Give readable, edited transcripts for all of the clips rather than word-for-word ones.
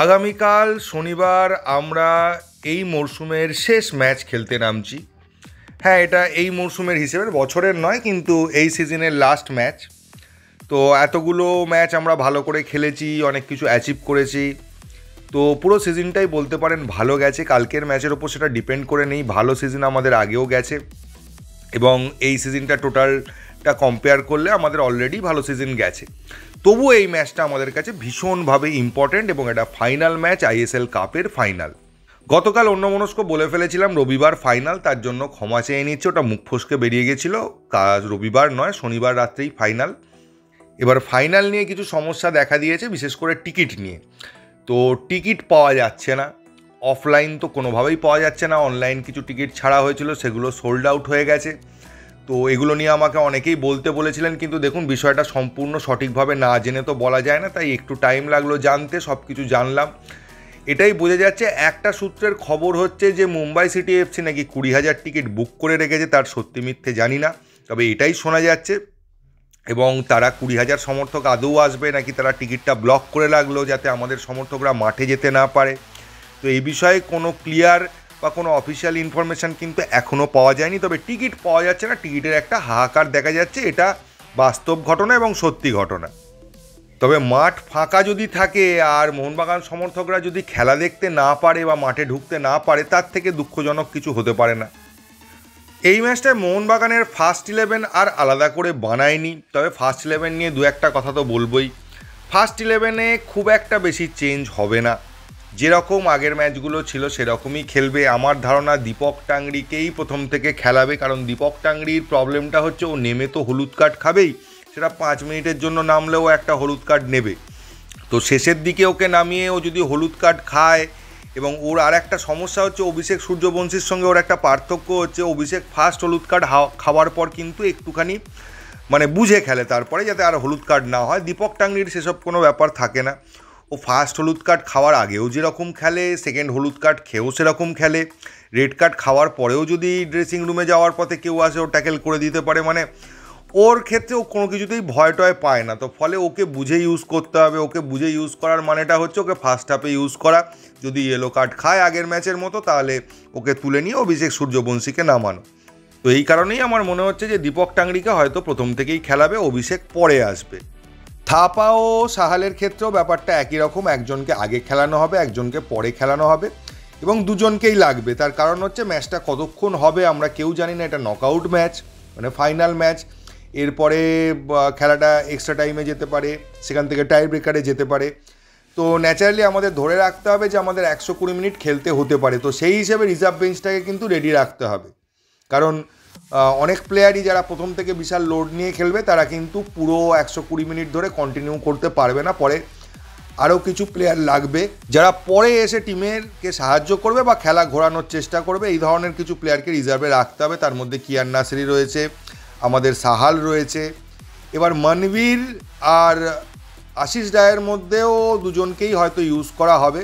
আগামীকাল শনিবার আমরা এই মরশুমের শেষ ম্যাচ খেলতে নামছি। হ্যাঁ, এটা এই মরশুমের হিসেবে বছরের নয়, কিন্তু এই সিজনের লাস্ট ম্যাচ। তো এতগুলো ম্যাচ আমরা ভালো করে খেলেছি, অনেক কিছু অ্যাচিভ করেছি। তো পুরো সিজনটাই বলতে পারেন ভালো গেছে। কালকের ম্যাচের ওপর সেটা ডিপেন্ড করে নেই, ভালো সিজন আমাদের আগেও গেছে এবং এই সিজনটা টোটালটা কম্পেয়ার করলে আমাদের অলরেডি ভালো সিজন গেছে। তবু এই ম্যাচটা আমাদের কাছে ভীষণভাবে ইম্পর্ট্যান্ট এবং এটা ফাইনাল ম্যাচ, আইএসএল কাপের ফাইনাল। গতকাল অন্যমনস্ক বলে ফেলেছিলাম রবিবার ফাইনাল, তার জন্য ক্ষমা চেয়ে নিচ্ছে, ওটা মুখ ফসকে বেরিয়ে গেছিলো। কাজ রবিবার নয়, শনিবার রাত্রেই ফাইনাল। এবার ফাইনাল নিয়ে কিছু সমস্যা দেখা দিয়েছে, বিশেষ করে টিকিট নিয়ে। তো টিকিট পাওয়া যাচ্ছে না, অফলাইন তো কোনোভাবেই পাওয়া যাচ্ছে না। অনলাইন কিছু টিকিট ছাড়া হয়েছিল, সেগুলো সোল্ড আউট হয়ে গেছে। তো এগুলো নিয়ে আমাকে অনেকেই বলতে বলেছিলেন, কিন্তু দেখুন বিষয়টা সম্পূর্ণ সঠিকভাবে না জেনে তো বলা যায় না, তাই একটু টাইম লাগলো জানতে, সব কিছু জানলাম। এটাই বোঝা যাচ্ছে, একটা সূত্রের খবর হচ্ছে যে মুম্বাই সিটি এফসি নাকি 20,000 টিকিট বুক করে রেখেছে, তার সত্যি মিথ্যে জানি না, তবে এটাই শোনা যাচ্ছে। এবং তারা 20,000 সমর্থক আদৌ আসবে নাকি তারা টিকিটটা ব্লক করে রাখলো যাতে আমাদের সমর্থকরা মাঠে যেতে না পারে। তো এই বিষয়ে কোনো ক্লিয়ার বা কোনো অফিসিয়াল ইনফরমেশান কিন্তু এখনও পাওয়া যায়নি, তবে টিকিট পাওয়া যাচ্ছে না, টিকিটের একটা হাহাকার দেখা যাচ্ছে। এটা বাস্তব ঘটনা এবং সত্যি ঘটনা। তবে মাঠ ফাঁকা যদি থাকে আর মোহনবাগান সমর্থকরা যদি খেলা দেখতে না পারে বা মাঠে ঢুকতে না পারে, তার থেকে দুঃখজনক কিছু হতে পারে না। এই ম্যাচটায় মোহনবাগানের ফার্স্ট 11 আর আলাদা করে বানায়নি, তবে ফার্স্ট 11 নিয়ে দু একটা কথা তো বলবই। ফার্স্ট 11-এ খুব একটা বেশি চেঞ্জ হবে না, যেরকম আগের ম্যাচগুলো ছিল সেরকমই খেলবে। আমার ধারণা দীপক টাংরিকেই প্রথম থেকে খেলাবে, কারণ দীপক টাংরির প্রবলেমটা হচ্ছে ও নেমে তো হলুদ কার্ড খাবেই, সেটা 5 মিনিটের জন্য নামলেও একটা হলুদ কার্ড নেবে। তো শেষের দিকে ওকে নামিয়ে ও যদি হলুদ কার্ড খায়, এবং ওর আর একটা সমস্যা হচ্ছে অভিষেক সূর্যবংশীর সঙ্গে ওর একটা পার্থক্য হচ্ছে, অভিষেক ফার্স্ট হলুদ কার্ড খাওয়ার পর কিন্তু একটুখানি বুঝে খেলে তারপরে, যাতে আর হলুদ কার্ড না হয়। দীপক টাংরির সেসব কোনো ব্যাপার থাকে না, ও ফার্স্ট হলুদ কার্ড খাওয়ার আগেও যেরকম খেলে, সেকেন্ড হলুদ কার্ড খেয়েও সেরকম খেলে, রেড কার্ড খাওয়ার পরেও যদি ড্রেসিং রুমে যাওয়ার পথে কেউ আসে ও ট্যাকেল করে দিতে পারে। ওর ক্ষেত্রে ও কোনো কিছুতেই ভয় টয় পায় না। তো ফলে ওকে বুঝে ইউজ করতে হবে। ওকে বুঝে ইউজ করার মানেটা হচ্ছে ওকে ফার্স্ট হাফে ইউজ করা। যদি ইয়েলো কার্ড খায় আগের ম্যাচের মতো, তাহলে ওকে তুলে নিয়ে অভিষেক সূর্যবংশীকে নামানো। তো এই কারণেই আমার মনে হচ্ছে যে দীপক টাংরিকে হয়তো প্রথম থেকেই খেলাবে, অভিষেক পরে আসবে। থাপা ও সাহালের ক্ষেত্রেও ব্যাপারটা একই রকম, একজনকে আগে খেলানো হবে, একজনকে পরে খেলানো হবে, এবং দুজনকেই লাগবে। তার কারণ হচ্ছে ম্যাচটা কতক্ষণ হবে আমরা কেউ জানি না। এটা নকআউট ম্যাচ, ফাইনাল ম্যাচ। এরপরে খেলাটা এক্সট্রা টাইমে যেতে পারে, সেখান থেকে টাই ব্রেকারে যেতে পারে। তো ন্যাচারালি আমাদের ধরে রাখতে হবে যে আমাদের 120 মিনিট খেলতে হতে পারে। তো সেই হিসেবে রিজার্ভ বেঞ্চটাকে কিন্তু রেডি রাখতে হবে, কারণ অনেক প্লেয়ারই যারা প্রথম থেকে বিশাল লোড নিয়ে খেলবে, তারা কিন্তু পুরো 120 মিনিট ধরে কন্টিনিউ করতে পারবে না। পরে আরও কিছু প্লেয়ার লাগবে যারা পরে এসে টিমেরকে সাহায্য করবে বা খেলা ঘোরানোর চেষ্টা করবে। এই ধরনের কিছু প্লেয়ারকে রিজার্ভে রাখতে হবে। তার মধ্যে কিয়ান নাসিরি রয়েছে, আমাদের সাহাল রয়েছে। এবার মনবীর আর আশিস রায়ের মধ্যেও দুজনকেই হয়তো ইউজ করা হবে।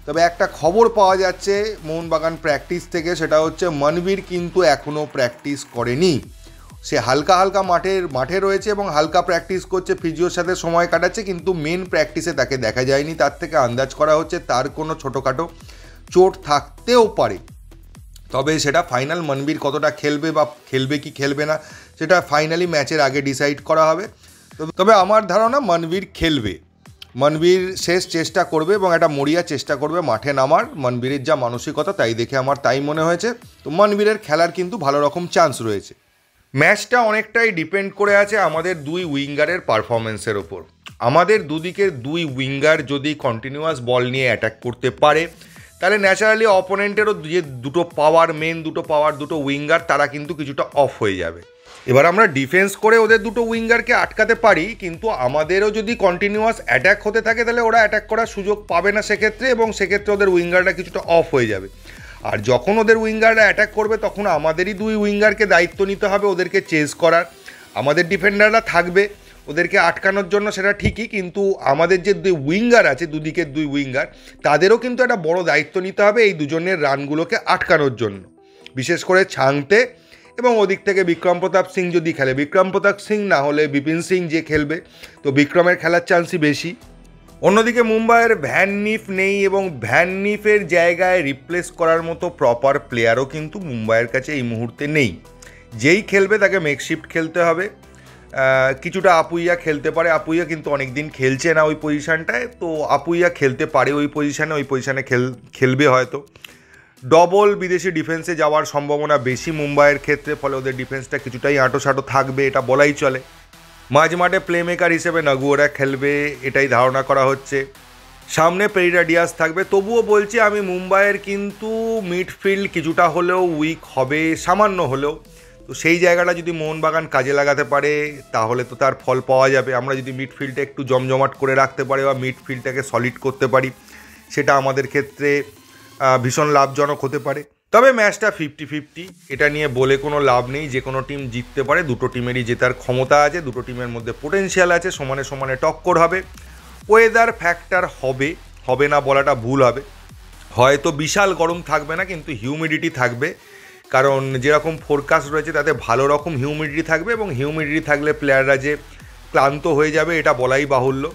তবে একটা খবর পাওয়া যাচ্ছে মোহনবাগান প্র্যাকটিস থেকে, সেটা হচ্ছে মনবীর কিন্তু এখনও প্র্যাকটিস করেনি। সে হালকা হালকা মাঠে রয়েছে এবং হালকা প্র্যাকটিস করছে, ফিজিওর সাথে সময় কাটাচ্ছে, কিন্তু মেন প্র্যাকটিসে তাকে দেখা যায়নি। তার থেকে আন্দাজ করা হচ্ছে তার কোনো ছোটোখাটো চোট থাকতেও পারে। তবে সেটা ফাইনাল মনবীর কতটা খেলবে বা খেলবে কি খেলবে না, সেটা ফাইনালি ম্যাচের আগে ডিসাইড করা হবে। তবে আমার ধারণা মনবীর খেলবে। মনবীর শেষ চেষ্টা করবে এবং একটা মরিয়া চেষ্টা করবে মাঠে নামার। মনবীরের যা মানসিকতা তাই দেখে আমার তাই মনে হয়েছে। তো মনবীরের খেলার কিন্তু ভালো রকম চান্স রয়েছে। ম্যাচটা অনেকটাই ডিপেন্ড করে আছে আমাদের দুই উইঙ্গারের পারফরমেন্সের ওপর। আমাদের দুদিকের দুই উইঙ্গার যদি কন্টিনিউয়াস বল নিয়ে অ্যাটাক করতে পারে, তাহলে ন্যাচারালি অপোনেন্টেরও যে দুটো পাওয়ার দুটো উইঙ্গার, তারা কিন্তু কিছুটা অফ হয়ে যাবে। এবার আমরা ডিফেন্স করে ওদের দুটো উইঙ্গারকে আটকাতে পারি, কিন্তু আমাদেরও যদি কন্টিনিউয়াস অ্যাটাক হতে থাকে তাহলে ওরা অ্যাটাক করার সুযোগ পাবে না সেক্ষেত্রে, এবং সেক্ষেত্রে ওদের উইঙ্গাররা কিছুটা অফ হয়ে যাবে। আর যখন ওদের উইঙ্গাররা অ্যাটাক করবে, তখন আমাদেরই দুই উইঙ্গারকে দায়িত্ব নিতে হবে ওদেরকে চেজ করার। আমাদের ডিফেন্ডাররা থাকবে ওদেরকে আটকানোর জন্য, সেটা ঠিকই, কিন্তু আমাদের যে দুই উইঙ্গার আছে, দুদিকের দুই উইঙ্গার, তাদেরও কিন্তু একটা বড় দায়িত্ব নিতে হবে এই দুজনের রানগুলোকে আটকানোর জন্য, বিশেষ করে ছাংতে। এবং ওদিক থেকে বিক্রম প্রতাপ সিং যদি খেলে, বিক্রম প্রতাপ সিং না হলে বিপিন সিং যে খেলবে, তো বিক্রমের খেলার চান্সই বেশি। অন্যদিকে মুম্বাইয়ের ভ্যান নিফ নেই এবং ভ্যান নিফের জায়গায় রিপ্লেস করার মতো প্রপার প্লেয়ারও কিন্তু মুম্বাইয়ের কাছে এই মুহূর্তে নেই। যেই খেলবে তাকে মেকশিফট খেলতে হবে। কিছুটা আপুইয়া খেলতে পারে, আপুইয়া কিন্তু অনেক দিন খেলছে না ওই পজিশানটায়, তো আপুইয়া খেলতে পারে ওই পজিশানে খেলবে হয়তো। ডবল বিদেশি ডিফেন্সে যাওয়ার সম্ভাবনা বেশি মুম্বাইয়ের ক্ষেত্রে, ফলে ওদের ডিফেন্সটা কিছুটাই আঁটোসাঁটো থাকবে, এটা বলাই চলে। মাঝ মাঠে প্লেমেকার হিসেবে নাগুয়ারা খেলবে, এটাই ধারণা করা হচ্ছে। সামনে পেরিরা ডিয়াস থাকবে। তবুও বলছি আমি মুম্বাইয়ের কিন্তু মিডফিল্ড কিছুটা হলেও উইক হবে, সামান্য হলেও। তো সেই জায়গাটা যদি মোহনবাগান কাজে লাগাতে পারে তাহলে তো তার ফল পাওয়া যাবে। আমরা যদি মিডফিল্ডটা একটু জমজমাট করে রাখতে পারি বা মিডফিল্ডটাকে সলিড করতে পারি, সেটা আমাদের ক্ষেত্রে ভীষণ লাভজনক হতে পারে। তবে ম্যাচটা 50-50, এটা নিয়ে বলে কোনো লাভ নেই। যে কোনো টিম জিততে পারে, দুটো টিমেরই জেতার ক্ষমতা আছে, দুটো টিমের মধ্যে পোটেনশিয়াল আছে, সমানে সমানে টক্কর হবে। ওয়েদার ফ্যাক্টর হবে না বলাটা ভুল হবে। হয়তো বিশাল গরম থাকবে না, কিন্তু হিউমিডিটি থাকবে, কারণ যেরকম ফোরকাস্ট রয়েছে তাতে ভালো রকম হিউমিডিটি থাকবে, এবং হিউমিডিটি থাকলে প্লেয়াররা যে ক্লান্ত হয়ে যাবে এটা বলাই বাহুল্য।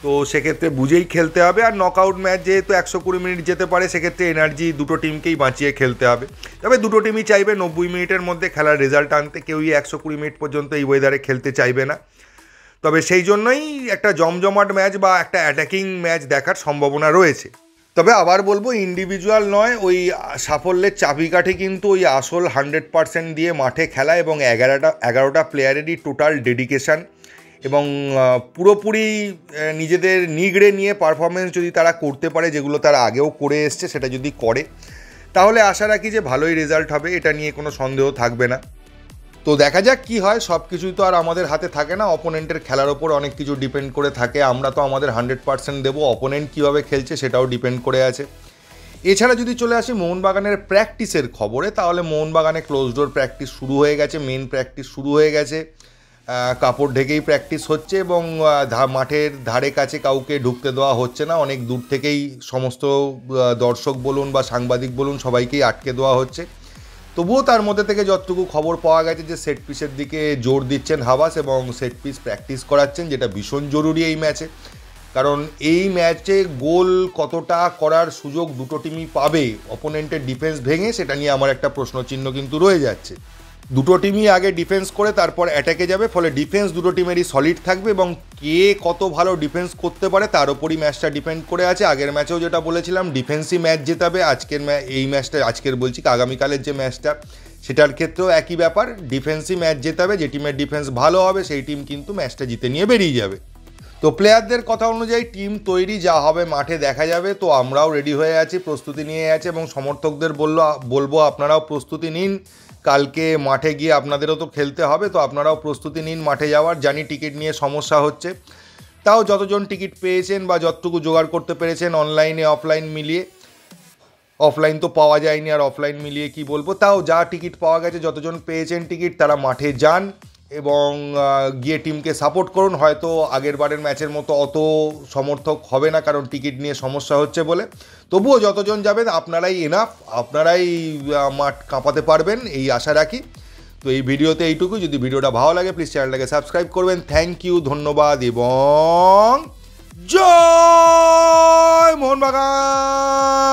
তো সেক্ষেত্রে বুঝেই খেলতে হবে। আর নকআউট ম্যাচ যেহেতু 120 মিনিট যেতে পারে, সেক্ষেত্রে এনার্জি দুটো টিমকেই বাঁচিয়ে খেলতে হবে। তবে দুটো টিমই চাইবে 90 মিনিটের মধ্যে খেলার রেজাল্ট আনতে, কেউই 120 মিনিট পর্যন্ত এই ওয়েদারে খেলতে চাইবে না। তবে সেই জন্যই একটা জমজমাট ম্যাচ বা একটা অ্যাটাকিং ম্যাচ দেখার সম্ভাবনা রয়েছে। তবে আবার বলবো, ইন্ডিভিজুয়াল নয়, ওই সাফল্যের চাবিকাঠি কিন্তু ওই আসল 100% দিয়ে মাঠে খেলা এবং 11টা প্লেয়ারেরই টোটাল ডেডিকেশান এবং পুরোপুরি নিজেদের নিগড়ে নিয়ে পারফরমেন্স যদি তারা করতে পারে, যেগুলো তারা আগেও করে এসছে, সেটা যদি করে তাহলে আশা রাখি যে ভালোই রেজাল্ট হবে, এটা নিয়ে কোনো সন্দেহ থাকবে না। তো দেখা যাক কি হয়। সব কিছুই তো আর আমাদের হাতে থাকে না, অপোনেন্টের খেলার ওপর অনেক কিছু ডিপেন্ড করে থাকে। আমরা তো আমাদের 100% দেবো, অপোনেন্ট কীভাবে খেলছে সেটাও ডিপেন্ড করে আছে। এছাড়া যদি চলে আসি মোহনবাগানের প্র্যাকটিসের খবরে, তাহলে মোহনবাগানে ক্লোজ ডোর প্র্যাকটিস শুরু হয়ে গেছে, মেন প্র্যাকটিস শুরু হয়ে গেছে। কাপড় ঢেকেই প্র্যাকটিস হচ্ছে এবং মাঠের ধারে কাছে কাউকে ঢুকতে দেওয়া হচ্ছে না। অনেক দূর থেকেই সমস্ত দর্শক বলুন বা সাংবাদিক বলুন সবাইকেই আটকে দেওয়া হচ্ছে। তবুও তার মধ্যে থেকে যতটুকু খবর পাওয়া গেছে যে সেট পিসের দিকে জোর দিচ্ছেন হাবাস এবং সেট পিস প্র্যাকটিস করাচ্ছেন, যেটা ভীষণ জরুরি এই ম্যাচে। কারণ এই ম্যাচে গোল কতটা করার সুযোগ দুটো টিমই পাবে অপোনেন্টের ডিফেন্স ভেঙে, সেটা নিয়ে আমার একটা প্রশ্নচিহ্ন কিন্তু রয়ে যাচ্ছে। দুটো টিমই আগে ডিফেন্স করে তারপর অ্যাটাকে যাবে, ফলে ডিফেন্স দুটো টিমেরই সলিড থাকবে এবং কে কত ভালো ডিফেন্স করতে পারে তার ওপরই ম্যাচটা ডিপেন্ড করে আছে। আগের ম্যাচেও যেটা বলেছিলাম, ডিফেন্সই ম্যাচ জেতাবে। এই ম্যাচটা, আজকের বলছি আগামীকালের যে ম্যাচটা, সেটার ক্ষেত্রেও একই ব্যাপার, ডিফেন্সই ম্যাচ জেতাবে। যে টিমের ডিফেন্স ভালো হবে সেই টিম কিন্তু ম্যাচটা জিতে নিয়ে বেরিয়ে যাবে। তো প্লেয়ারদের কথা অনুযায়ী টিম তৈরি, যা হবে মাঠে দেখা যাবে। তো আমরাও রেডি হয়ে আছি, প্রস্তুতি নিয়ে আছি এবং সমর্থকদের বলবো আপনারাও প্রস্তুতি নিন। কালকে মাঠে গিয়ে আপনাদেরও তো খেলতে হবে, তো আপনারাও প্রস্তুতি নিন মাঠে যাওয়ার। জানি টিকিট নিয়ে সমস্যা হচ্ছে, তাও যতজন টিকিট পেয়েছেন বা যতটুকু জোগাড় করতে পেরেছেন অনলাইনে অফলাইন মিলিয়ে, অফলাইন তো পাওয়া যায়নি আর অফলাইন মিলিয়ে কি বলবো, তাও যা টিকিট পাওয়া গেছে, যতজন পেয়েছেন টিকিট তারা মাঠে যান এবং গিয়ে টিমকে সাপোর্ট করুন। হয়তো আগের বারের ম্যাচের মতো অত সমর্থক হবে না, কারণ টিকিট নিয়ে সমস্যা হচ্ছে বলে। তবুও যতজন যাবেন আপনারাই এনাফ, আপনারাই মাঠ কাঁপাতে পারবেন এই আশা রাখি। তো এই ভিডিওতে এইটুকু। যদি ভিডিওটা ভালো লাগে প্লিজ চ্যানেলটাকে সাবস্ক্রাইব করবেন। থ্যাংক ইউ, ধন্যবাদ এবং জয় মোহনবাগান।